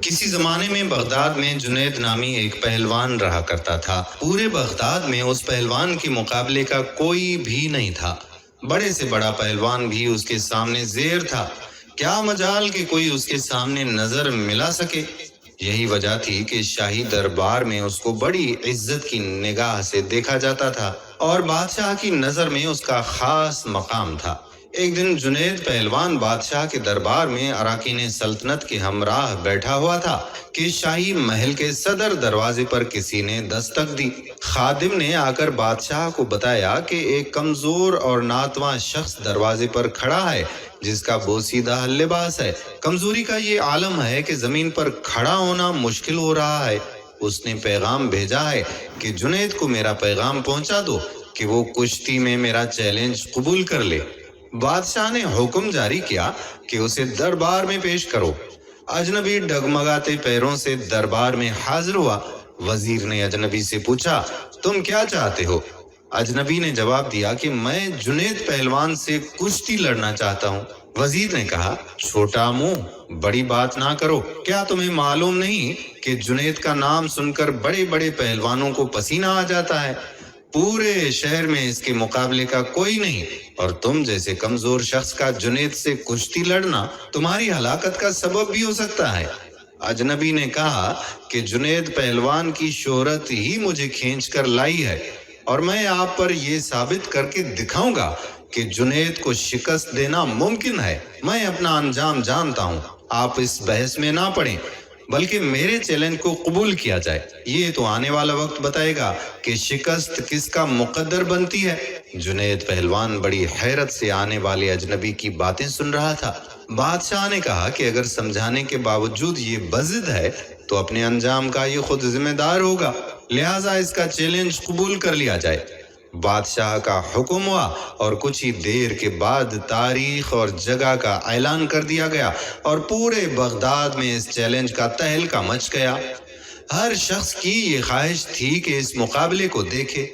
کسی زمانے میں بغداد میں جنید نامی ایک پہلوان رہا کرتا تھا۔ پورے بغداد میں اس پہلوان کے مقابلے کا کوئی بھی نہیں تھا۔ بڑے سے بڑا پہلوان بھی اس کے سامنے زیر تھا۔ کیا مجال کہ کوئی اس کے سامنے نظر ملا سکے۔ یہی وجہ تھی کہ شاہی دربار میں اس کو بڑی عزت کی نگاہ سے دیکھا جاتا تھا اور بادشاہ کی نظر میں اس کا خاص مقام تھا۔ ایک دن جنید پہلوان بادشاہ کے دربار میں اراکین سلطنت کے ہمراہ بیٹھا ہوا تھا کہ شاہی محل کے صدر دروازے پر کسی نے دستک دی۔ خادم نے آ کر بادشاہ کو بتایا کہ ایک کمزور اور ناتواں شخص دروازے پر کھڑا ہے جس کا بوسیدہ لباس ہے۔ کمزوری کا یہ عالم ہے کہ زمین پر کھڑا ہونا مشکل ہو رہا ہے۔ اس نے پیغام بھیجا ہے کہ جنید کو میرا پیغام پہنچا دو کہ وہ کشتی میں میرا چیلنج قبول کر لے۔ بادشاہ نے حکم جاری کیا کہ اسے دربار میں پیش کرو۔ اجنبی ڈگمگاتے پیروں سے دربار میں حاضر ہوا۔ وزیر نے اجنبی سے پوچھا، تم کیا چاہتے ہو؟ اجنبی نے جواب دیا کہ میں جنید پہلوان سے کشتی لڑنا چاہتا ہوں۔ وزیر نے کہا، چھوٹا منہ، بڑی بات نہ کرو۔ کیا تمہیں معلوم نہیں کہ جنید کا نام سن کر بڑے بڑے پہلوانوں کو پسینہ آ جاتا ہے؟ پورے شہر میں اس کے مقابلے کا کوئی نہیں، اور تم جیسے کمزور شخص کا جنید سے کشتی لڑنا تمہاری ہلاکت کا سبب بھی ہو سکتا ہے۔ اجنبی نے کہا کہ جنید پہلوان کی شہرت ہی مجھے کھینچ کر لائی ہے، اور میں آپ پر یہ ثابت کر کے دکھاؤں گا کہ جنید کو شکست دینا ممکن ہے۔ میں اپنا انجام جانتا ہوں، آپ اس بحث میں نہ پڑیں، بلکہ میرے چیلنج کو قبول کیا جائے۔ یہ تو آنے والا وقت بتائے گا کہ شکست کس کا مقدر بنتی ہے۔ جنید پہلوان بڑی حیرت سے آنے والے اجنبی کی باتیں سن رہا تھا۔ بادشاہ نے کہا کہ اگر سمجھانے کے باوجود یہ بضد ہے تو اپنے انجام کا یہ خود ذمہ دار ہوگا، لہٰذا اس کا چیلنج قبول کر لیا جائے۔ بادشاہ کا حکم ہوا اور کچھ ہی دیر کے بعد تاریخ اور جگہ کا اعلان کر دیا گیا اور پورے بغداد میں اس چیلنج کا تہلکہ مچ گیا۔ ہر شخص کی یہ خواہش تھی کہ اس مقابلے کو دیکھے۔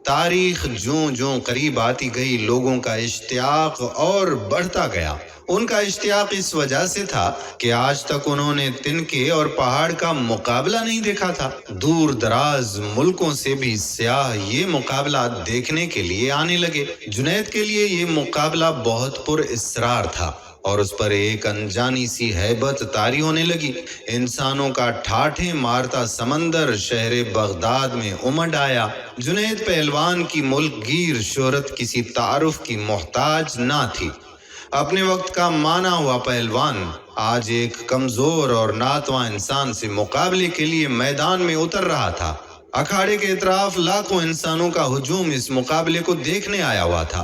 تاریخ جوں جوں قریب آتی گئی، لوگوں کا اشتیاق اور بڑھتا گیا۔ ان کا اشتیاق اس وجہ سے تھا کہ آج تک انہوں نے تنکے اور پہاڑ کا مقابلہ نہیں دیکھا تھا۔ دور دراز ملکوں سے بھی سیاح یہ مقابلہ دیکھنے کے لیے آنے لگے۔ جنید کے لیے یہ مقابلہ بہت پر اسرار تھا اور اس پر ایک انجانی سی ہیبت طاری ہونے لگی۔ انسانوں کا ٹھاٹھیں مارتا سمندر شہر بغداد میں امڈ آیا۔ جنید پہلوان کی ملک گیر شہرت کسی تعارف کی محتاج نہ تھی۔ اپنے وقت کا مانا ہوا پہلوان آج ایک کمزور اور ناتواں انسان سے مقابلے کے لیے میدان میں اتر رہا تھا۔ اکھاڑے کے اطراف لاکھوں انسانوں کا ہجوم اس مقابلے کو دیکھنے آیا ہوا تھا۔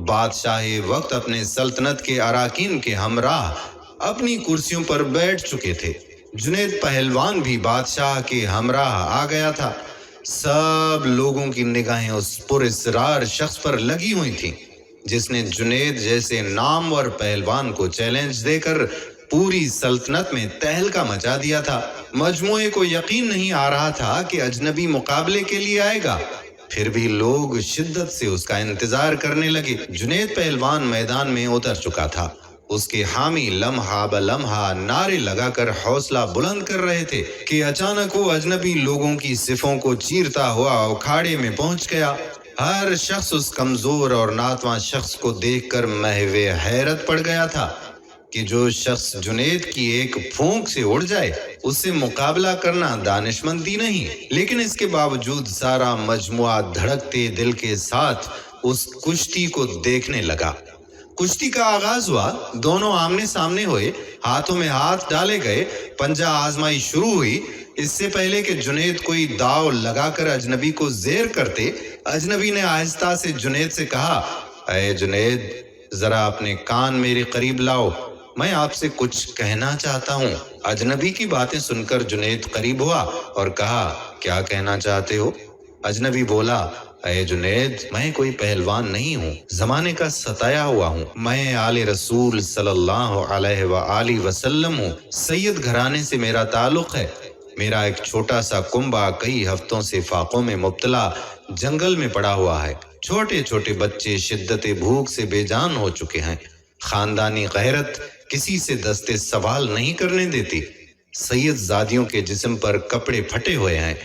بادشاہ وقت اپنے سلطنت کے اراکین کے ہمراہ اپنی کرسیوں پر بیٹھ چکے تھے۔ جنید پہلوان بھی بادشاہ کے ہمراہ آ گیا تھا۔ سب لوگوں کی نگاہیں اس پر اسرار شخص پر لگی ہوئی تھیں جس نے جنید جیسے نامور پہلوان کو چیلنج دے کر پوری سلطنت میں تہلکہ مچا دیا تھا۔ مجموعے کو یقین نہیں آ رہا تھا کہ اجنبی مقابلے کے لیے آئے گا، پھر بھی لوگ شدت سے اس کا انتظار کرنے لگے۔ جنید پہلوان میدان میں اتر چکا تھا۔ اس کے حامی لمحہ بلمحہ نعرے لگا کر حوصلہ بلند کر رہے تھے کہ اچانک وہ اجنبی لوگوں کی صفوں کو چیرتا ہوا اکھاڑے میں پہنچ گیا۔ ہر شخص اس کمزور اور ناتواں شخص کو دیکھ کر محو حیرت پڑ گیا تھا کہ جو شخص جنید کی ایک پھونک سے اڑ جائے اس سے مقابلہ کرنا دانشمندی نہیں، لیکن اس کے باوجود سارا مجموعہ دھڑکتے دل کے ساتھ اس کشتی کو دیکھنے لگا۔ کشتی کا آغاز ہوا، دونوں آمنے سامنے ہوئے، ہاتھوں میں ہاتھ ڈالے گئے، پنجہ آزمائی شروع ہوئی۔ اس سے پہلے کہ جنید کوئی داؤ لگا کر اجنبی کو زیر کرتے، اجنبی نے آہستہ سے جنید سے کہا، اے جنید، ذرا اپنے کان میرے قریب لاؤ، میں آپ سے کچھ کہنا چاہتا ہوں۔ اجنبی کی باتیں سن کر جنید قریب ہوا اور کہا، کیا کہنا چاہتے ہو؟ اجنبی بولا، اے جنید، میں کوئی پہلوان نہیں ہوں، زمانے کا ستایا ہوا ہوں، میں آل رسول صلی اللہ علیہ وآلہ وسلم ہوں، سید گھرانے سے میرا تعلق ہے۔ میرا ایک چھوٹا سا کنبہ کئی ہفتوں سے فاقوں میں مبتلا جنگل میں پڑا ہوا ہے۔ چھوٹے چھوٹے بچے شدت بھوک سے بے جان ہو چکے ہیں۔ خاندانی غیرت کسی سے دستے سوال نہیں کرنے دیتی۔ सैयद जादियों के जिस्म पर कपड़े फटे हुए हैं।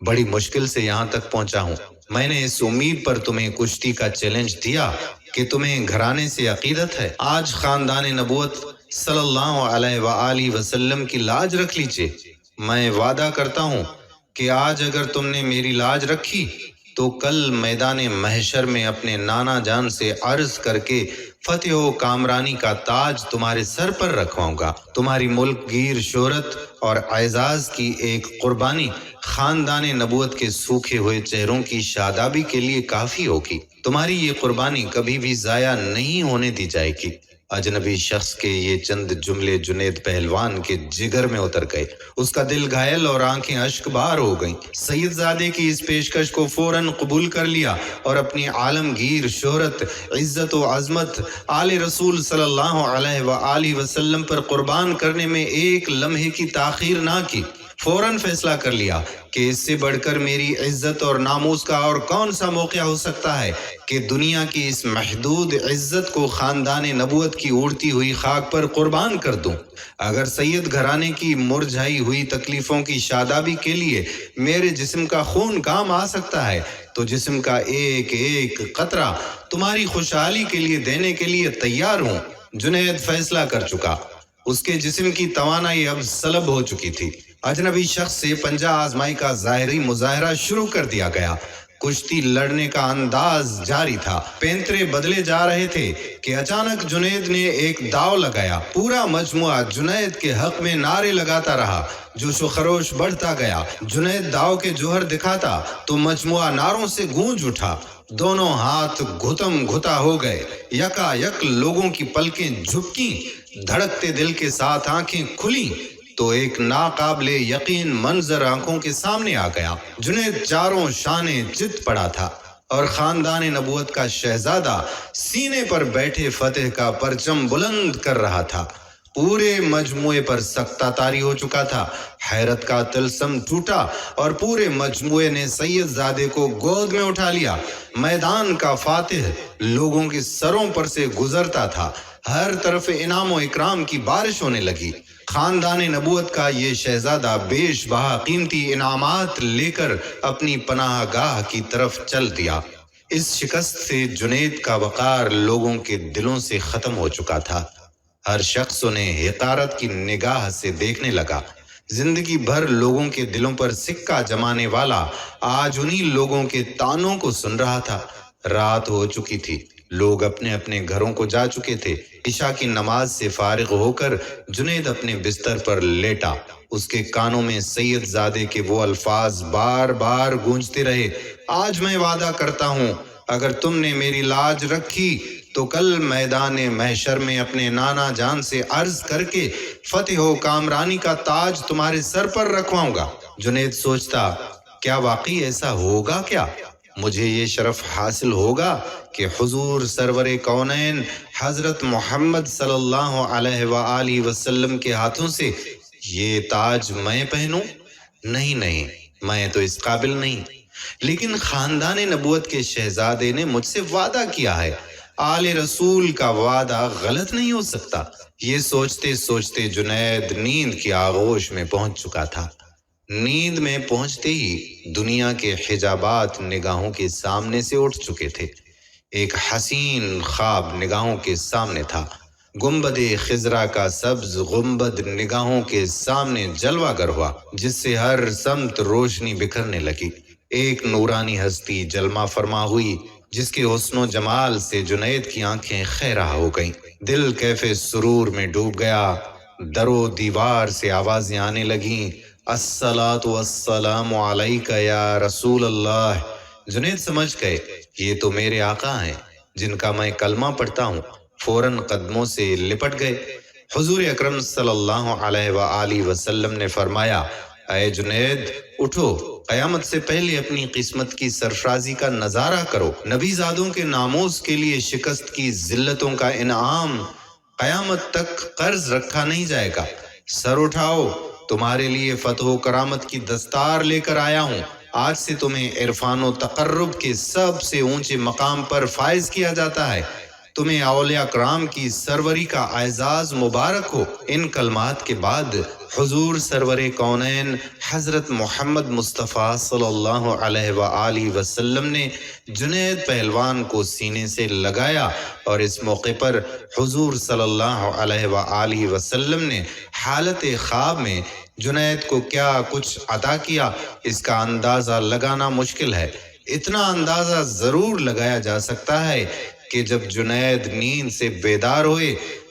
बड़ी मुश्किल से यहाँ तक पहुंचा हूँ। मैंने इस उम्मीद पर तुम्हें कुश्ती का चैलेंज दिया कि तुम्हें घराने से अकीदत है। आज खानदान नबूवत सल्लल्लाहु अलैहि वसल्लम की लाज रख लीजिए। मैं वादा करता हूँ कि आज अगर तुमने मेरी लाज रखी तो कल मैदान महशर में अपने नाना जान से अर्ज करके फतेह व कामरानी का ताज तुम्हारे सर पर रखवाऊंगा। तुम्हारी मुल्क गिर शोहरत और एजाज की एक कुर्बानी खानदान नबूवत के सूखे हुए चेहरों की शादाबी के लिए काफी होगी। तुम्हारी ये कुर्बानी कभी भी जाया नहीं होने दी जाएगी। अजनबी शख्स के ये चंद जुमले जुनैद पहलवान के जिगर में उतर गए। उसका दिल घायल और आंखें अश्कबार हो गईं। सैयदजादे की इस पेशकश को फौरन कबूल कर लिया और अपनी आलमगीर शोहरत, इज्जत व अजमत आले रसूल सल्लल्लाहु अलैहि वसल्लम पर कुर्बान करने में एक लम्हे की ताखीर ना की। फौरन फैसला कर लिया कि इससे बढ़कर मेरी इज्जत और नामूस का और कौन सा मौका हो सकता है कि दुनिया की इस महदूद इज्जत को खानदान नबूवत की उड़ती हुई खाक पर कुर्बान कर दूं। अगर सैयद घराने की मुरझाई हुई तकलीफों की शादाबी के लिए मेरे जिस्म का खून काम आ सकता है तो जिस्म का एक एक कतरा तुम्हारी खुशहाली के लिए देने के लिए तैयार हूँ। जुनैद फैसला कर चुका। उसके जिस्म की तवानाई अब सलब हो चुकी थी। अजनबी शख्स से पंजा आजमाई का ज़ाहिरी मुजाहरा शुरू कर दिया गया। कुश्ती लड़ने का अंदाज जारी था। पैंतरे बदले जा रहे थे कि अचानक जुनैद ने एक दाव लगाया। पूरा मजमुआ जुनैद के हक में नारे लगाता रहा। जोश व खरोश बढ़ता गया। जुनैद दाव के जोहर दिखाता तो मजमुआ नारों से गूंज उठा। दोनों हाथ घुतम घुता हो गए। यकायक लोगों की पलकें झुकी। धड़कते दिल के साथ आंखें खुली तो एक नाकाबिले यकीन मंजर आंखों के सामने आ गया। जुनैद चारों शाने चित पड़ा था और खानदान नबूवत का शहजादा सीने पर बैठे फतेह का परचम बुलंद कर रहा था। पूरे मजमुए पर सख्ता तारी हो चुका था। हैरत का तिलस्म टूटा और पूरे मजमुए ने सैयदजादे को गोद में उठा लिया। मैदान का फातिह लोगों के सरों पर से गुजरता था। हर तरफ इनाम व इकराम की बारिश होने लगी। खानदान नबूवत का ये शहजादा बेश बहा कीमती इनामात लेकर अपनी पनाहगाह की तरफ चल दिया। इस शिकस्त से जुनैद का वकार लोगों के दिलों से खत्म हो चुका था। हर शख्स उन्हें हिकारत की निगाह से देखने लगा। जिंदगी भर लोगों के दिलों पर सिक्का जमाने वाला आज उन्हीं लोगों के तानों को सुन रहा था। रात हो चुकी थी। लोग अपने अपने घरों को जा चुके थे। इशा की नमाज से फारिग होकर जुनैद अपने बिस्तर पर लेटा। उसके कानों में सैयदजादे के वो अल्फाज बार बार गूंजते रहे। आज मैं वादा करता हूँ अगर तुमने मेरी लाज रखी तो कल मैदान महशर में अपने नाना जान से अर्ज करके फतेह व कामरानी का ताज तुम्हारे सर पर रखवाऊंगा। जुनैद सोचता, क्या वाकई ऐसा होगा क्या? मुझे ये शरफ हासिल होगा कि हुजूर सरवरे कौनैन हजरत मोहम्मद सल्लल्लाहु अलैहि वसल्लम के हाथों से ये ताज मैं पहनूं? नहीं नहीं, मैं तो इस काबिल नहीं। लेकिन खानदान नबूवत के शहजादे ने मुझसे वादा किया है। आले रसूल का वादा गलत नहीं हो सकता। ये सोचते सोचते जुनैद नींद की आगोश में पहुंच चुका था। नींद में पहुंचते ही दुनिया के हिजाबात निगाहों के सामने से उठ चुके थे। एक हसीन ख्वाब निगाहों के सामने था। गुंबदे खिजरा का सब्ज गुंबद निगाहों के सामने जलवागर हुआ, जिससे हर समत रोशनी बिखरने लगी। एक नूरानी हस्ती जलमा फरमा हुई, जिसके हुस्नो जमाल से जुनैद की आंखें खैरा हो गईं। दिल कैफे सुरूर में डूब गया। दरो दीवार से आवाजें आने लगीं, अस्सलातु वस्सलामु अलैका या रसूल अल्लाह। जुनैद समझ गए ये तो मेरे आका हैं जिनका मैं कलमा पढ़ता हूँ। फौरन कदमों से लिपट गए। हुजूर अकरम सल्लल्लाहु अलैहि वसल्लम ने फरमाया, ऐ जुनैद उठो, कयामत से पहले अपनी किस्मत की सरफराजी का नजारा करो। नबीजादों के नामोस के लिए शिकस्त की जिल्लतों का इनाम कयामत तक कर्ज रखा नहीं जाएगा। सर उठाओ, तुम्हारे लिए फतह करामत की दस्तार लेकर आया हूँ। आज से तुम्हें इरफान व तकर्रुब के सबसे ऊंचे मकाम पर फाइज किया जाता है। तुम्हें औलिया कराम की सरवरी का एजाज मुबारक हो। इन कलमात के बाद हुजूर सरवरे कौनैन हजरत मोहम्मद मुस्तफ़ा सल्लल्लाहु अलैहि वसल्लम ने जुनैद पहलवान को सीने से लगाया और इस मौके पर हुजूर सल्लल्लाहु अलैहि वसल्लम ने हालत ख्वाब में जुनैद को क्या कुछ अता किया, इसका अंदाजा लगाना मुश्किल है। इतना अंदाजा जरूर लगाया जा सकता है कि जब जुनैद नींद से बेदार हुए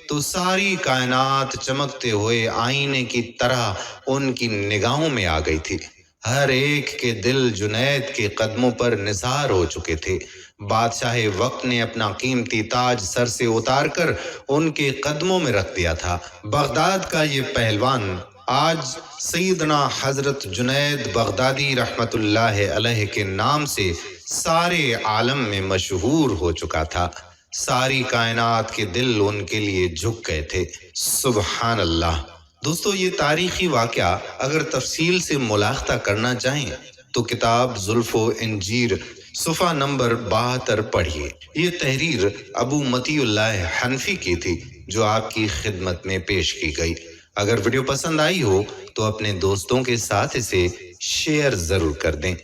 तो सारी कायनात चमकते हुए आईने की तरह उनकी निगाहों में आ गई थी। हर एक के दिल जुनैद के कदमों पर निसार हो चुके थे। बादशाह वक्त ने अपना कीमती ताज सर से उतार कर उनके कदमों में रख दिया था। बगदाद का ये पहलवान आज सैयदना हजरत जुनैद बगदादी रहमतुल्लाह अलैह के नाम से सारे आलम में मशहूर हो चुका था। सारी कायनात के दिल उनके लिए झुक गए थे। सुबहान अल्लाह। दोस्तों, ये तारीखी वाक़या अगर तफसील से मुलाहजा करना चाहें तो किताब जुल्फ़ो इंजीर सुफ़ा नंबर 72 पढ़िए। ये तहरीर अबू मतीउल्लाह हनफी की थी जो आपकी खिदमत में पेश की गई। अगर वीडियो पसंद आई हो तो अपने दोस्तों के साथ इसे शेयर जरूर कर दें।